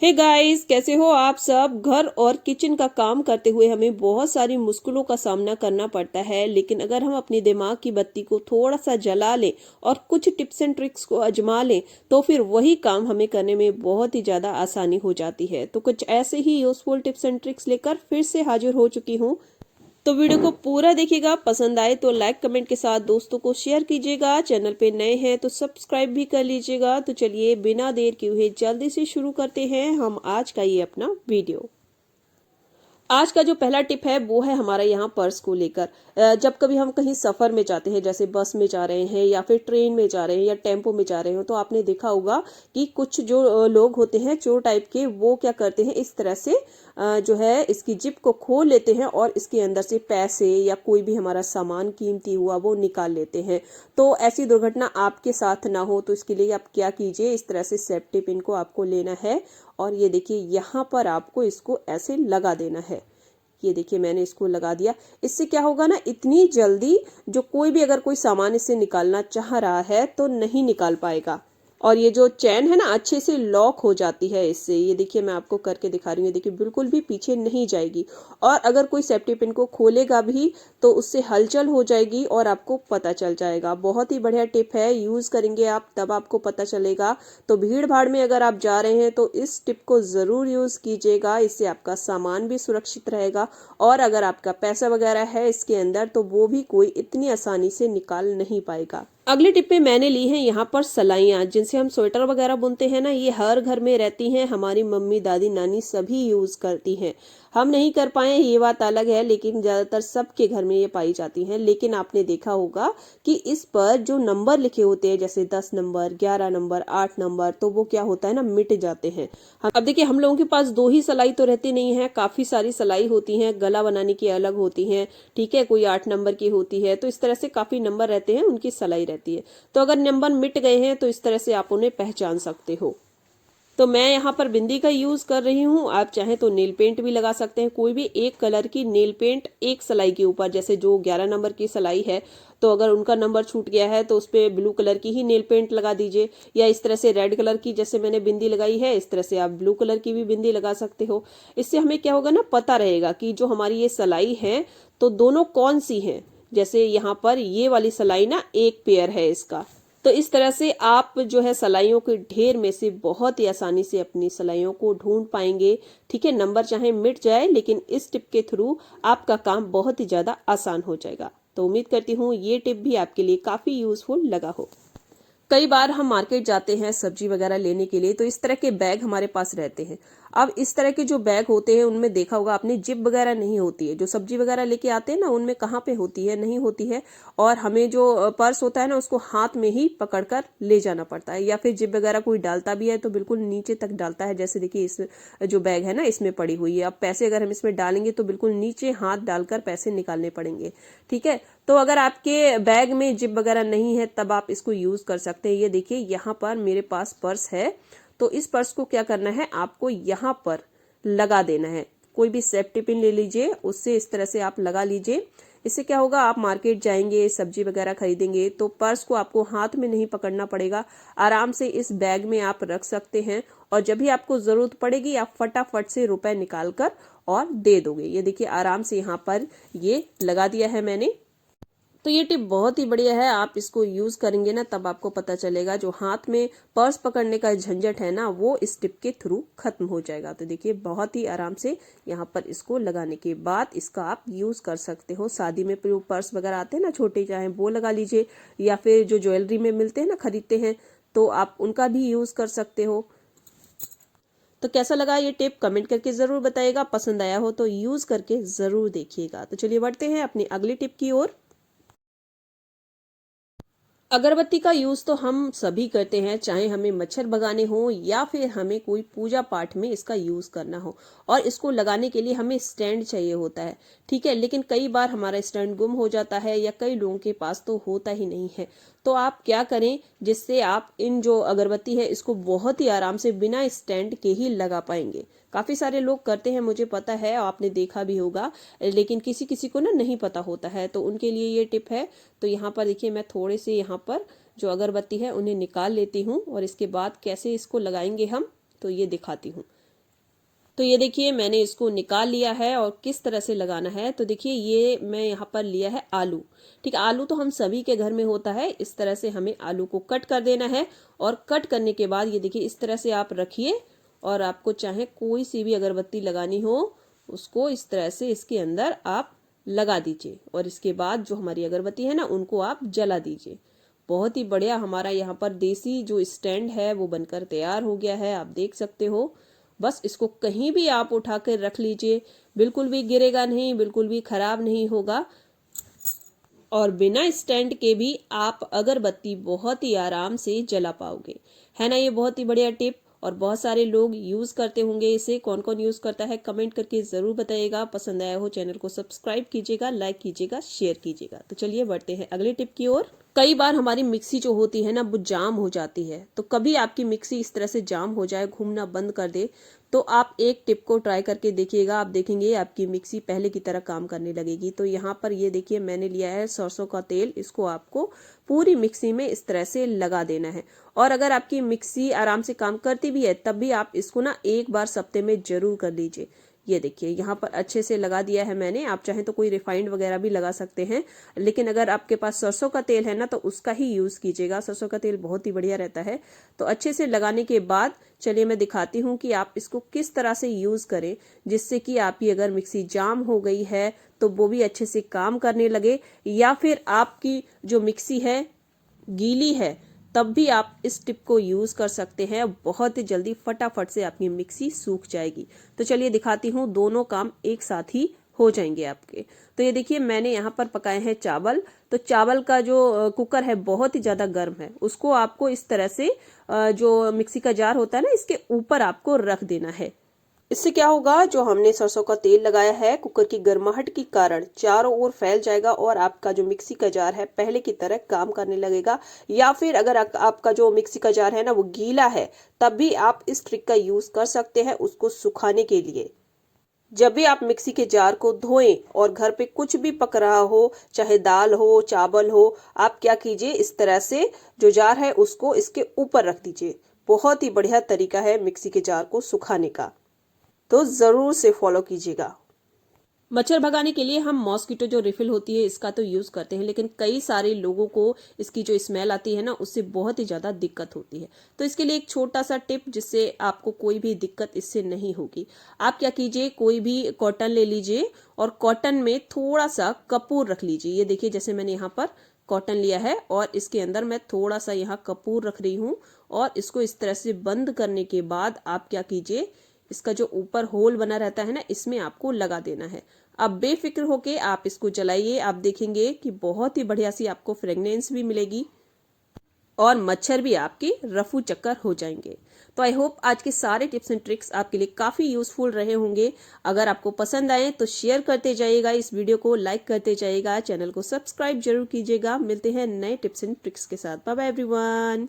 Hey guys, कैसे हो आप सब। घर और किचन का काम करते हुए हमें बहुत सारी मुश्किलों का सामना करना पड़ता है, लेकिन अगर हम अपनी दिमाग की बत्ती को थोड़ा सा जला लें और कुछ टिप्स एंड ट्रिक्स को आजमा लें तो फिर वही काम हमें करने में बहुत ही ज्यादा आसानी हो जाती है। तो कुछ ऐसे ही यूजफुल टिप्स एंड ट्रिक्स लेकर फिर से हाजिर हो चुकी हूँ। तो वीडियो को पूरा देखिएगा, पसंद आए तो लाइक कमेंट के साथ दोस्तों को शेयर कीजिएगा। चैनल पे नए हैं तो सब्सक्राइब भी कर लीजिएगा। तो चलिए बिना देर किए हुए जल्दी से शुरू करते हैं हम आज का ये अपना वीडियो। आज का जो पहला टिप है वो है हमारा यहाँ पर्स को लेकर। जब कभी हम कहीं सफर में जाते हैं, जैसे बस में जा रहे हैं या फिर ट्रेन में जा रहे हैं या टेम्पो में जा रहे हो, तो आपने देखा होगा कि कुछ जो लोग होते हैं चोर टाइप के, वो क्या करते हैं, इस तरह से जो है इसकी जिप को खोल लेते हैं और इसके अंदर से पैसे या कोई भी हमारा सामान कीमती हुआ वो निकाल लेते हैं। तो ऐसी दुर्घटना आपके साथ ना हो तो इसके लिए आप क्या कीजिए, इस तरह से सेफ्टी पिन को आपको लेना है और ये देखिए यहाँ पर आपको इसको ऐसे लगा देना है। ये देखिए मैंने इसको लगा दिया। इससे क्या होगा ना, इतनी जल्दी जो कोई भी अगर कोई सामान इससे निकालना चाह रहा है तो नहीं निकाल पाएगा। और ये जो चैन है ना अच्छे से लॉक हो जाती है इससे। ये देखिए मैं आपको करके दिखा रही हूँ, देखिए बिल्कुल भी पीछे नहीं जाएगी। और अगर कोई सेफ्टी पिन को खोलेगा भी तो उससे हलचल हो जाएगी और आपको पता चल जाएगा। बहुत ही बढ़िया टिप है, यूज करेंगे आप तब आपको पता चलेगा। तो भीड़ भाड़ में अगर आप जा रहे हैं तो इस टिप को जरूर यूज कीजिएगा, इससे आपका सामान भी सुरक्षित रहेगा और अगर आपका पैसा वगैरह है इसके अंदर तो वो भी कोई इतनी आसानी से निकाल नहीं पाएगा। अगली टिप पे मैंने ली है यहाँ पर सलाइयाँ, जिनसे हम स्वेटर वगैरह बुनते हैं ना, ये हर घर में रहती हैं। हमारी मम्मी दादी नानी सभी यूज करती हैं। हम नहीं कर पाए ये बात अलग है, लेकिन ज्यादातर सबके घर में ये पाई जाती हैं। लेकिन आपने देखा होगा कि इस पर जो नंबर लिखे होते हैं, जैसे 10 नंबर, 11 नंबर, 8 नंबर, तो वो क्या होता है ना, मिट जाते हैं। अब देखिए हम लोगों के पास दो ही सलाई तो रहती नहीं है, काफी सारी सलाई होती है। गला बनाने की अलग होती है, ठीक है, कोई 8 नंबर की होती है। तो इस तरह से काफी नंबर रहते हैं, उनकी सलाई रहती है। तो अगर नंबर मिट गए हैं तो इस तरह से आप उन्हें पहचान सकते हो। तो मैं यहाँ पर बिंदी का यूज कर रही हूँ, आप चाहें तो नेल पेंट भी लगा सकते हैं। कोई भी एक कलर की नेल पेंट एक सलाई के ऊपर, जैसे जो 11 नंबर की सलाई है तो अगर उनका नंबर छूट गया है तो उस पर ब्लू कलर की ही नेल पेंट लगा दीजिए। या इस तरह से रेड कलर की जैसे मैंने बिंदी लगाई है, इस तरह से आप ब्लू कलर की भी बिंदी लगा सकते हो। इससे हमें क्या होगा ना, पता रहेगा कि जो हमारी ये सलाई है तो दोनों कौन सी है। जैसे यहाँ पर ये वाली सलाई ना एक पेयर है इसका। तो इस तरह से आप जो है सलाइयों के ढेर में से बहुत ही आसानी से अपनी सलाइयों को ढूंढ पाएंगे। ठीक है, नंबर चाहे मिट जाए लेकिन इस टिप के थ्रू आपका काम बहुत ही ज्यादा आसान हो जाएगा। तो उम्मीद करती हूँ ये टिप भी आपके लिए काफी यूजफुल लगा हो। कई बार हम मार्केट जाते हैं सब्जी वगैरह लेने के लिए, तो इस तरह के बैग हमारे पास रहते हैं। अब इस तरह के जो बैग होते हैं उनमें देखा होगा आपने, जिप वगैरह नहीं होती है। जो सब्जी वगैरह लेके आते हैं ना उनमें कहाँ पे होती है, नहीं होती है। और हमें जो पर्स होता है ना उसको हाथ में ही पकड़कर ले जाना पड़ता है, या फिर जिप वगैरह कोई डालता भी है तो बिल्कुल नीचे तक डालता है। जैसे देखिए इस जो बैग है ना इसमें पड़ी हुई है। अब पैसे अगर हम इसमें डालेंगे तो बिल्कुल नीचे हाथ डालकर पैसे निकालने पड़ेंगे। ठीक है, तो अगर आपके बैग में जिप वगैरह नहीं है तब आप इसको यूज कर सकते हैं। ये देखिए यहाँ पर मेरे पास पर्स है, तो इस पर्स को क्या करना है, आपको यहाँ पर लगा देना है। कोई भी सेफ्टी पिन ले लीजिए, उससे इस तरह से आप लगा लीजिए। इससे क्या होगा, आप मार्केट जाएंगे सब्जी वगैरह खरीदेंगे तो पर्स को आपको हाथ में नहीं पकड़ना पड़ेगा, आराम से इस बैग में आप रख सकते हैं। और जब भी आपको जरूरत पड़ेगी आप फटाफट से रुपए निकाल कर और दे दोगे। ये देखिए आराम से यहाँ पर ये लगा दिया है मैंने। तो ये टिप बहुत ही बढ़िया है, आप इसको यूज करेंगे ना तब आपको पता चलेगा जो हाथ में पर्स पकड़ने का झंझट है ना वो इस टिप के थ्रू खत्म हो जाएगा। तो देखिए बहुत ही आराम से यहाँ पर इसको लगाने के बाद इसका आप यूज कर सकते हो। शादी में जो पर्स वगैरह आते हैं ना छोटे, चाहे वो लगा लीजिए, या फिर जो ज्वेलरी में मिलते हैं ना, खरीदते हैं, तो आप उनका भी यूज कर सकते हो। तो कैसा लगा ये टिप कमेंट करके जरूर बताइएगा, पसंद आया हो तो यूज करके जरूर देखिएगा। तो चलिए बढ़ते हैं अपनी अगली टिप की ओर। अगरबत्ती का यूज तो हम सभी करते हैं, चाहे हमें मच्छर भगाने हो या फिर हमें कोई पूजा पाठ में इसका यूज करना हो। और इसको लगाने के लिए हमें स्टैंड चाहिए होता है, ठीक है। लेकिन कई बार हमारा स्टैंड गुम हो जाता है या कई लोगों के पास तो होता ही नहीं है। तो आप क्या करें जिससे आप इन जो अगरबत्ती है इसको बहुत ही आराम से बिना स्टैंड के ही लगा पाएंगे। काफी सारे लोग करते हैं, मुझे पता है, आपने देखा भी होगा, लेकिन किसी किसी को ना नहीं पता होता है, तो उनके लिए ये टिप है। तो यहाँ पर देखिए मैं थोड़े से यहाँ पर जो अगरबत्ती है उन्हें निकाल लेती हूँ और इसके बाद कैसे इसको लगाएंगे हम तो ये दिखाती हूँ। तो ये देखिए मैंने इसको निकाल लिया है और किस तरह से लगाना है। तो देखिए ये मैं यहाँ पर लिया है आलू। ठीक है, आलू तो हम सभी के घर में होता है। इस तरह से हमें आलू को कट कर देना है और कट करने के बाद ये देखिए इस तरह से आप रखिए और आपको चाहे कोई सी भी अगरबत्ती लगानी हो उसको इस तरह से इसके अंदर आप लगा दीजिए और इसके बाद जो हमारी अगरबत्ती है ना उनको आप जला दीजिए। बहुत ही बढ़िया हमारा यहाँ पर देसी जो स्टैंड है वो बनकर तैयार हो गया है, आप देख सकते हो। बस इसको कहीं भी आप उठा कर रख लीजिए, बिल्कुल भी गिरेगा नहीं, बिल्कुल भी खराब नहीं होगा और बिना स्टैंड के भी आप अगरबत्ती बहुत ही आराम से जला पाओगे। है ना ये बहुत ही बढ़िया टिप और बहुत सारे लोग यूज करते होंगे इसे। कौन कौन यूज करता है कमेंट करके जरूर बताइएगा। पसंद आया हो चैनल को सब्सक्राइब कीजिएगा, लाइक कीजिएगा, शेयर कीजिएगा। तो चलिए बढ़ते हैं अगले टिप की ओर। कई बार हमारी मिक्सी जो होती है ना वो जाम हो जाती है। तो कभी आपकी मिक्सी इस तरह से जाम हो जाए, घूमना बंद कर दे, तो आप एक टिप को ट्राई करके देखिएगा। आप देखेंगे आपकी मिक्सी पहले की तरह काम करने लगेगी। तो यहाँ पर ये देखिए मैंने लिया है सरसों का तेल। इसको आपको पूरी मिक्सी में इस तरह से लगा देना है। और अगर आपकी मिक्सी आराम से काम करती भी है तब भी आप इसको ना एक बार सप्ते में जरूर कर लीजिए। ये देखिए यहाँ पर अच्छे से लगा दिया है मैंने। आप चाहें तो कोई रिफाइंड वगैरह भी लगा सकते हैं, लेकिन अगर आपके पास सरसों का तेल है ना तो उसका ही यूज कीजिएगा। सरसों का तेल बहुत ही बढ़िया रहता है। तो अच्छे से लगाने के बाद चलिए मैं दिखाती हूँ कि आप इसको किस तरह से यूज करें जिससे कि आपकी अगर मिक्सी जाम हो गई है तो वो भी अच्छे से काम करने लगे, या फिर आपकी जो मिक्सी है गीली है तब भी आप इस टिप को यूज कर सकते हैं। बहुत ही जल्दी फटाफट से आपकी मिक्सी सूख जाएगी। तो चलिए दिखाती हूँ, दोनों काम एक साथ ही हो जाएंगे आपके। तो ये देखिए मैंने यहाँ पर पकाए हैं चावल। तो चावल का जो कुकर है बहुत ही ज्यादा गर्म है, उसको आपको इस तरह से जो मिक्सी का जार होता है ना इसके ऊपर आपको रख देना है। इससे क्या होगा, जो हमने सरसों का तेल लगाया है कुकर की गर्माहट के कारण चारों ओर फैल जाएगा और आपका जो मिक्सी का जार है पहले की तरह काम करने लगेगा। या फिर अगर आपका जो मिक्सी का जार है ना वो गीला है तब भी आप इस ट्रिक का यूज कर सकते हैं उसको सुखाने के लिए। जब भी आप मिक्सी के जार को धोएं और घर पे कुछ भी पक रहा हो, चाहे दाल हो चावल हो, आप क्या कीजिए इस तरह से जो जार है उसको इसके ऊपर रख दीजिए। बहुत ही बढ़िया तरीका है मिक्सी के जार को सुखाने का, तो जरूर से फॉलो कीजिएगा। मच्छर भगाने के लिए हम मॉस्किटो जो रिफिल होती है इसका तो यूज करते हैं, लेकिन कई सारे लोगों को इसकी जो स्मेल आती है ना उससे बहुत ही ज्यादा दिक्कत होती है। तो इसके लिए एक छोटा सा टिप जिससे आपको कोई भी दिक्कत इससे नहीं होगी। आप क्या कीजिए, कोई भी कॉटन ले लीजिए और कॉटन में थोड़ा सा कपूर रख लीजिए। ये देखिए जैसे मैंने यहाँ पर कॉटन लिया है और इसके अंदर मैं थोड़ा सा यहाँ कपूर रख रही हूँ और इसको इस तरह से बंद करने के बाद आप क्या कीजिए, इसका जो ऊपर होल बना रहता है ना इसमें आपको लगा देना है। अब बेफिक्र होके आप इसको जलाइए। आप देखेंगे कि बहुत ही बढ़िया सी आपको फ्रेगनेंस भी मिलेगी और मच्छर भी आपके रफू चक्कर हो जाएंगे। तो आई होप आज के सारे टिप्स एंड ट्रिक्स आपके लिए काफी यूजफुल रहे होंगे। अगर आपको पसंद आए तो शेयर करते जाइएगा, इस वीडियो को लाइक करते जाइएगा, चैनल को सब्सक्राइब जरूर कीजिएगा। मिलते हैं नए टिप्स एंड ट्रिक्स के साथ। Bye bye everyone.